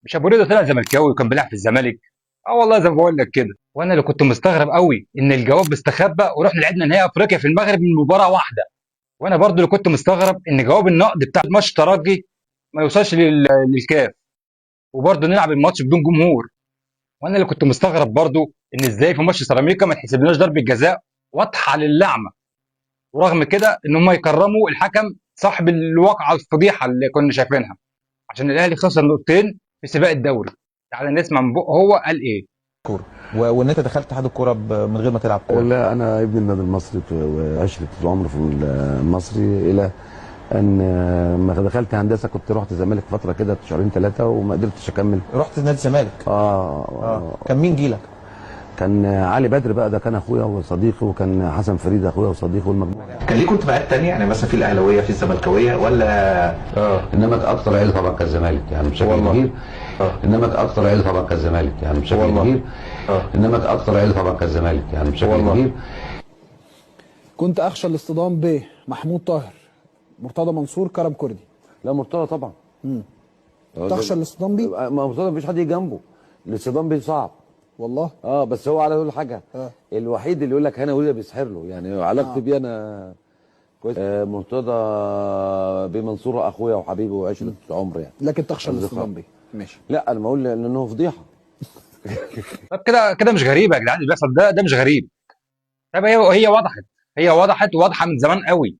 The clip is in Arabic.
مش ابو رضا طلع زملكاوي وكان بيلعب في الزمالك؟ اه والله زي ما بقول لك كده. وانا اللي كنت مستغرب قوي ان الجواب استخبى ورحنا لعبنا نهائي افريقيا في المغرب من مباراه واحده. وانا برضو اللي كنت مستغرب ان جواب النقد بتاع ماتش ترجي ما يوصلش للكاف، وبرضه نلعب الماتش بدون جمهور. وانا اللي كنت مستغرب برضه ان ازاي في ماتش سيراميكا ما تحسبلناش ضربه جزاء واضحه للعمى، ورغم كده ان هم يكرموا الحكم صاحب الواقعه الفضيحه اللي كنا شايفينها عشان الاهلي خسر نقطتين في سباق الدوري. تعال نسمع من بقه هو قال ايه. كوره وان انت دخلت اتحاد الكوره من غير ما تلعب كوره. لا، انا ابن النادي المصري وعشره العمر في المصري، الى ان ما دخلت هندسه كنت رحت الزمالك فتره كده شهرين ثلاثه وما قدرتش اكمل. رحت نادي الزمالك. كان مين جيلك؟ كان علي بدر بقى، ده كان اخويا وصديقي، وكان حسن فريد اخويا وصديقي والمجموعه. كان ليكوا انتماءات تانية يعني مثلا في الاهلاويه في الزملكاويه ولا؟ انما اكتر عيله طبعا كالزمالك يعني بشكل كبير. انما اكتر عيله طبعا كالزمالك يعني بشكل كبير. انما اكتر عيله طبعا كالزمالك يعني بشكل كبير. كنت اخشى الاصطدام بمحمود طاهر، مرتضى منصور، كرم كردي. لا، مرتضى طبعا. تخشى الاصطدام بيه؟ ما مرتضى مفيش حد يجي جنبه، الاصطدام بيه صعب والله. بس هو على كل حاجه. الوحيد اللي يقول لك انا وليد بيسحر له، يعني علاقتي بيه انا كويس. مرتضى بمنصور اخويا وحبيبي وعشره عمر يعني. لكن تخشى الاصطدام بيه؟ ماشي. لا، انا بقول لانه فضيحه. طب كده مش غريب يا جدعان اللي بيحصل ده مش غريب. طب هي وضحت، هي وضحت واضحه من زمان قوي.